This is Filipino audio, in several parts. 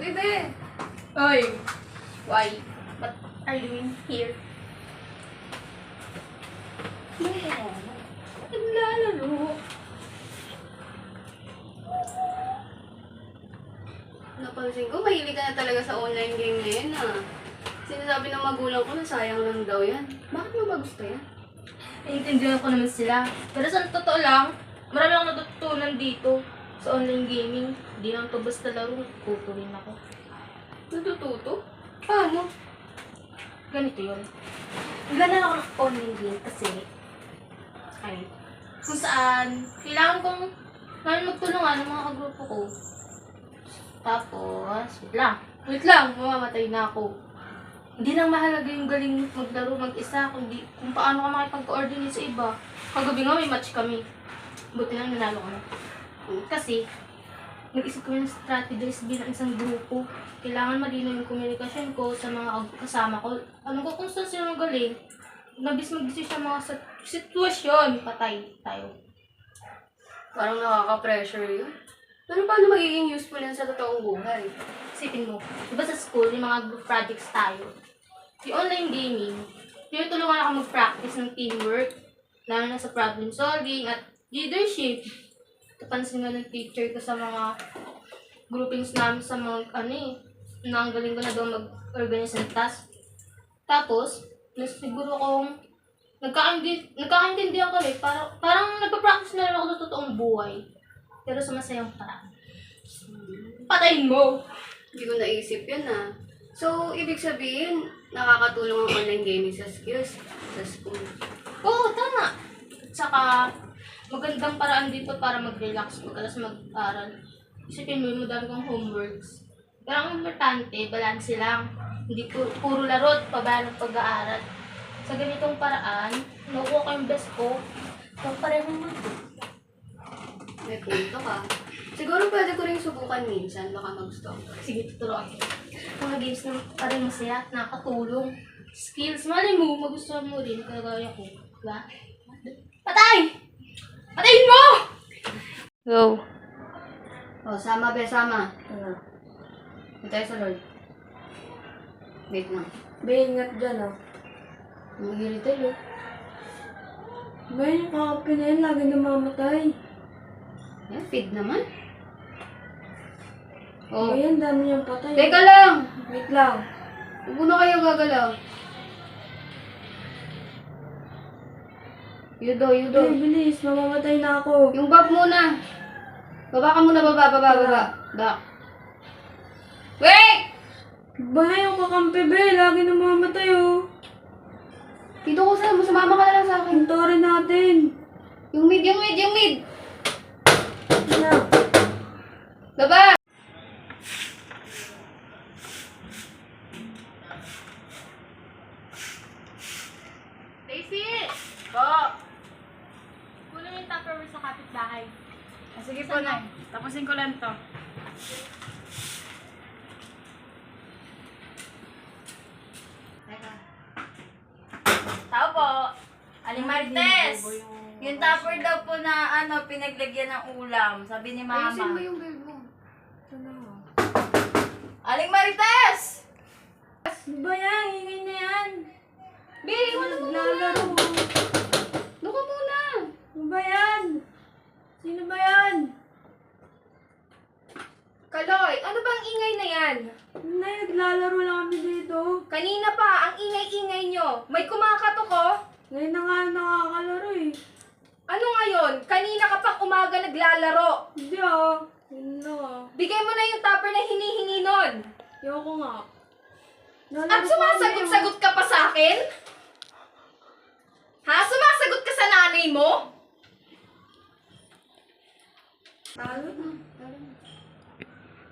Bebe! Oy, Why? what are you doing here? Naglalaro. Napansin ko, mahilig ka na talaga sa online game ngayon Sinasabi ng magulang ko na sayang lang daw yan. Bakit mo ba gusto yan? Naiintindihan ko naman sila. Pero sa totoo lang, marami akong natutunan dito sa online gaming. Hindi lang to basta laro, tuturin ako. Natututo? Paano? Ganito yun. Ganun ako ng online game kasi kung saan kailangan kong magtulungan ng mga kagrupo ko. Tapos, wait lang, mamamatay na ako. Hindi lang mahalaga yung galing maglaro mag-isa, kundi kung paano ka makipag-coordinate sa iba. Kagabi nga may match kami. Buti lang nanalo ko na. Kasi, nag-isip kami ng strategies bilang isang grupo. Kailangan malinaw yung komunikasyon ko sa mga kasama ko. Alam ko kung saan sila magaling. Nabis mag-decision mga sitwasyon, patay tayo. Parang nakaka-pressure yun. Pero paano magiging useful yan sa totoong buhay? Isipin mo, diba sa school, yung mga group projects tayo. Yung online gaming, tinutulungan ako mag-practice ng teamwork, lalo na sa problem solving at leadership. Napansin nga ng teacher ko sa mga groupings namin sa mga na ang galing ko na daw mag-organize ng task. Tapos, siguro kong nagkakaintindihan kami, parang nagpa-practice na rin ako sa totoong buhay. Pero sa masayang paraan. Patayin mo! Hindi ko naisip yun So, ibig sabihin, nakakatulong ang online gaming sa skills sa school. Oo, tama. At saka, magandang paraan dito para mag-relax pagkalas mag-aral. Isipin mo, madami kang homeworks. Pero ang importante, balanse lang. Hindi puro laro at pabayaan ng pag-aaral. Sa ganitong paraan, nakuha ko yung best ko. Kung parehong May punto ka. Siguro pwede ko rin subukan minsan, baka magustuhan ko. sige, tuturuan ko. Mga games na parang masaya at nakakatulong. Skills, malay mo, magustuhan mo rin, kagaya ko. Diba? Patay! Patayin mo! Go. Sama be, sama. Patay sa Lord. Wait lang. Be, ingat dyan Mag-irritate Be, yung kakapi na yun, lagi namamatay. Yan, feed naman. Ayan, dami niyang patay. Teka lang! Wait lang. Huwag mo na kayo gagalaw. Yudo. Be, bilis, mamamatay na ako. Yung bab muna. Baba ka muna, baba. Back. Wait! Ba, yung kakampi, be, lagi namamatay Dito ko sa'yo, sumama ka na lang sa akin. Puntarin natin. Yung mid. Na. Baba! Daisy! Po! Kunin mo yung Tupperware sa kapitbahay. Sige po, Nay. Tapusin ko lang to. Tao po. Aling Marites. Yung tupper daw po na pinaglagyan ng ulam. Sabi ni Mama. Ayusin mo yung bed mo. Aling Marites! Ano ba yan? Hingin na yan. Be, wala mo muna. Naglalaro. Doon ka muna. Ano ba yan? Sino ba yan? Kaloy, ano bang ingay na yan? Nay, naglalaro lang kami dito. Kanina pa, ang ingay-ingay nyo. May kumakatok ko. Ngayon na nga nakakalaro Ano ngayon? Kanina ka pang umaga naglalaro. Hindi Yun na Bigay mo na yung tupper na hinihingi nun. Ayoko nga. At sumasagot-sagot ka pa sa akin? Ha? Sumasagot ka sa nanay mo?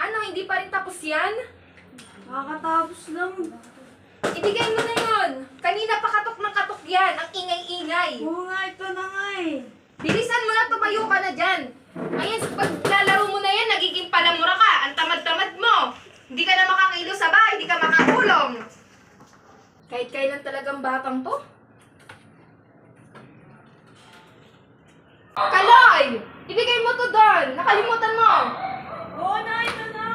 Ano, hindi pa rin tapos yan? Nakakatapos lang. Ibigay mo na yun. Kanina pa katok ng katok yan. Ang ingay-ingay. Oo nga, ito na nga Bilisan mo na, tumayo ka na dyan. Ngayon, pag lalaro mo na yan, nagiging palamura ka. Ang tamad-tamad mo. Hindi ka na makakilo sa bahay, hindi ka makakulong. Kahit kailan talagang batang to? Kaloy! Ibigay mo to doon. Nakalimutan mo. Oo na, ito na.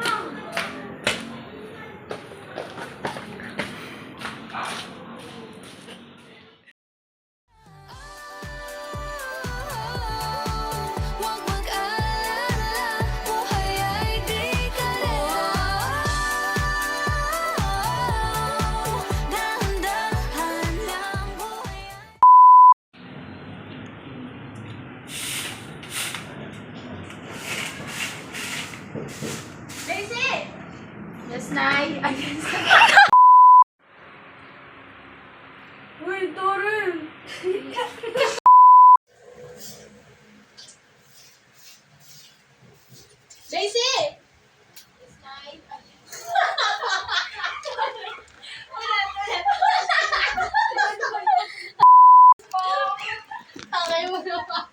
Yes, Nay. Ay, yes. Uy, Torren! Daisy! Tangay mo naman.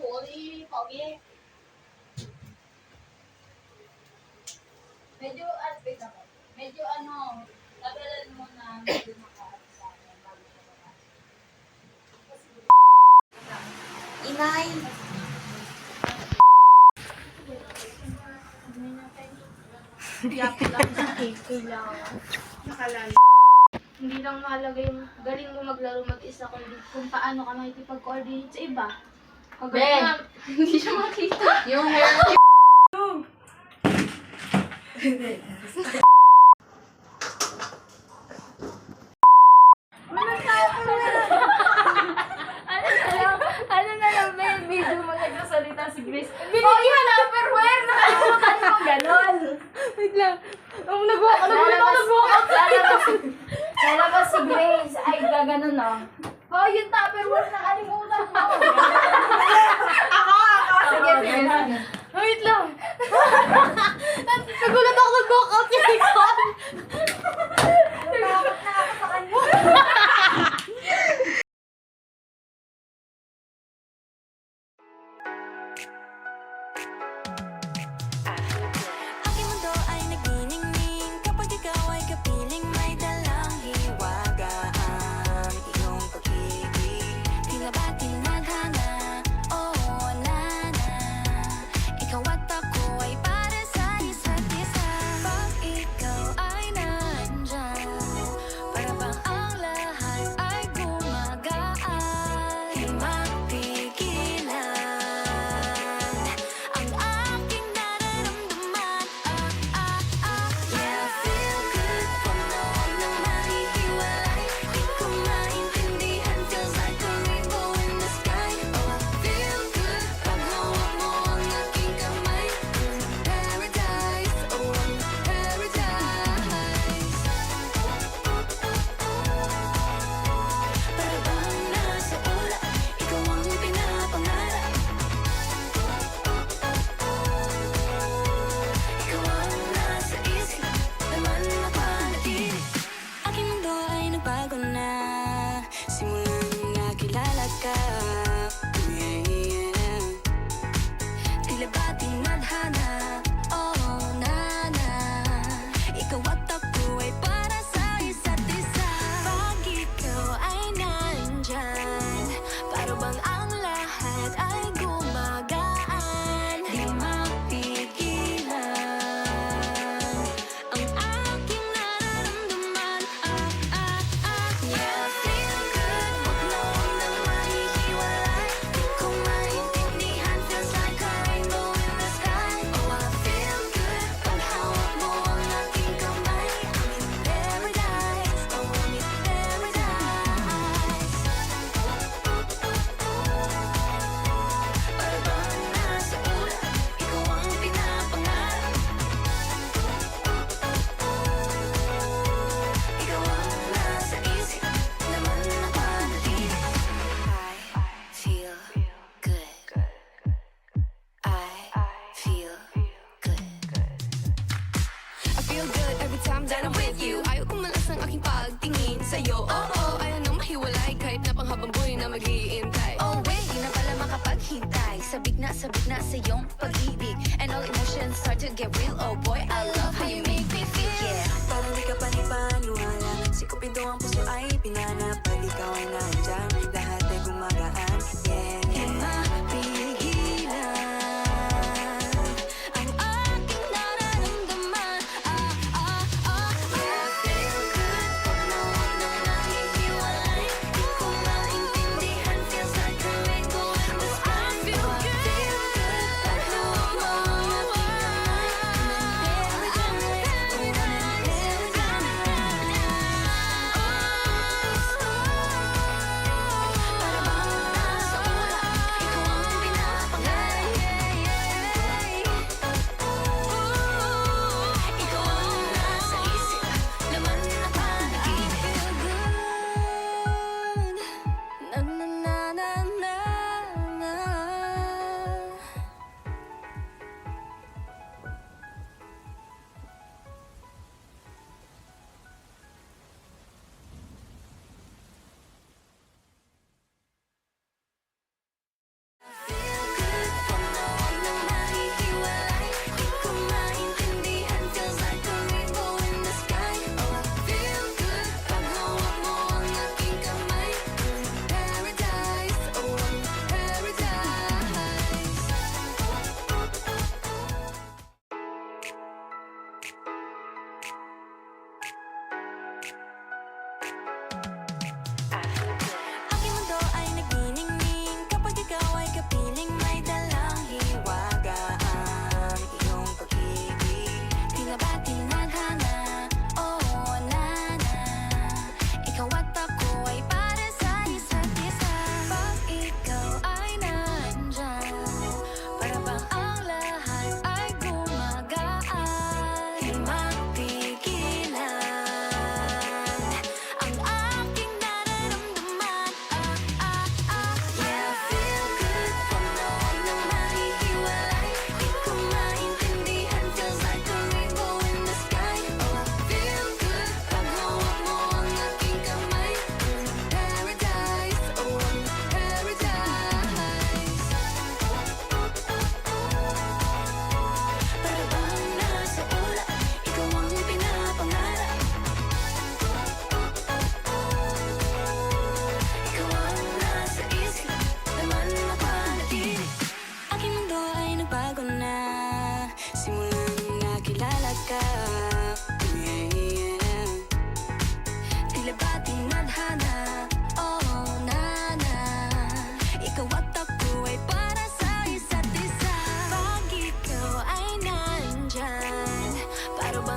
Sorry, pogi. Medyo, wait ako. Medyo tabalan mo na medyo makaano sa akin bago siya papasok. Inay! Hindi lang mahalaga yung galing mo maglaro mag-isa, kundi kung paano ka makikipag-coordinate sa iba. Ben! Hindi siya makita. Yung hair Ano na lang, may video mo nagsasalita si Grace. Binigyan na Tupperware! Nakalimutan mo ganon. Wait lang. Nag-walk out. Lalabas si Grace, ay gaganon no. Oh, yung Tupperware nakalimutan mo. Ako! Sige, sige, sige. Wait lang. Nagulat ako nag-walk out yung ikaw. Takot na ako sa kanya. Aking mundo ay nagniningning kapag ikaw ay kapiling may dalang hiwaga ang iyong pag-ibig. Di nga ba tinadhana? Oo, nana. Ikaw at ako ay para sa isa't isa. Pag ikaw ay nandyan, para bang ang lahat ay gumagaan. Di mapigilan ang aking nararamdaman. Yeah, feel good. Puno ng mahihiwalay. Di ko maintindihan. Feels like a rainbow in the sky. Oh, feel good. Pag hawak mo ang aking kamay. Paradise. Oh, paradise. Para bang nasa ulap, ikaw ang pinapangarap. Ikaw ang nasa isip, naman napanaginip. Aking mundo ay nagbago na simulang nakilala ka. Yeah, yeah. Tila ba tinadhana? Oh, nana. Ikaw at ako ay para sa isa't isa. Pag ikaw ay nandyan, para bang ang lahat ay gumagaan. Di mapigilan ang aking nararamdaman. Yeah, feel good. Huwag nang mahihiwalay. Di ko maintindihan. Feels like a rainbow in the sky. Oh, I feel good. Pag hawak mo ang aking kamay. I'm in paradise. Oh, I'm in paradise. Para bang nasa ulap, ikaw ang pinapangarap. Ikaw ang nasa isip, naman napanaginip. I feel good. I feel good. I feel good every time that I'm with you. Ayaw kumalas ang aking pagtingin sa'yo. Oo, ayaw nang mahiwalay kahit na panghabang buhay na mag-iintay. Oh wait, di na pala makapaghintay. Sabik na sa iyong pag-ibig. And all emotions start to get real. Oh boy, I love how you make me feel. Yeah, parang di ka panipaniwala. Sikupin to ang puso ay pinanap. Pag ikaw ay nandyan, lahat ay gumagaan. Yeah, di mapigilan ang aking nararamdaman. Yeah, feel good. Puno ng nahihiwalay. Di ko maintindihan. Feels like a rainbow in the sky. I feel good. Pag hawak mo ang aking kamay. I'm in paradise. Oh, I'm in paradise.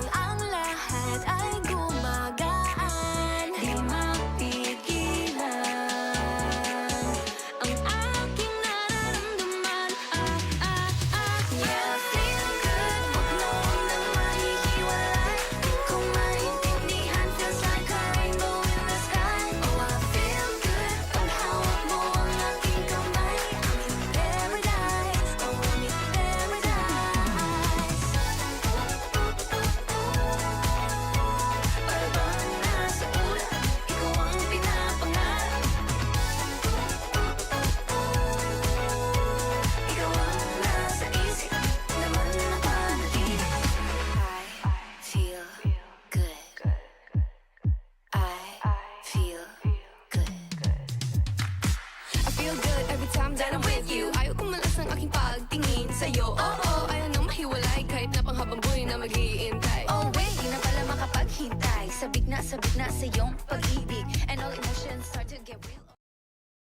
Habang ang lahat ay gumagaan, di mapigilan ang aking nararamdaman. Yeah, feel good, wag mo nang mahihiwalay. Kung maintindihan, feels like a rainbow in the sky. Oh, I feel good, pag hawak mo ang aking kamay. I'm in paradise, oh, I'm in paradise. Para bang nasa ulan, ikaw ang pinapangarap. Ikaw ang nasa isip, naman napanaginip. I feel good. I feel good. I feel good every time that I'm with you. Ayaw kumalas ng aking pagtingin sa'yo. Oh, ayaw nang mahiwalay kahit na panghabang buhay na mag-iintay. Oh wait, di na pala makapaghintay. Sabik na sa iyong pag-ibig. And all in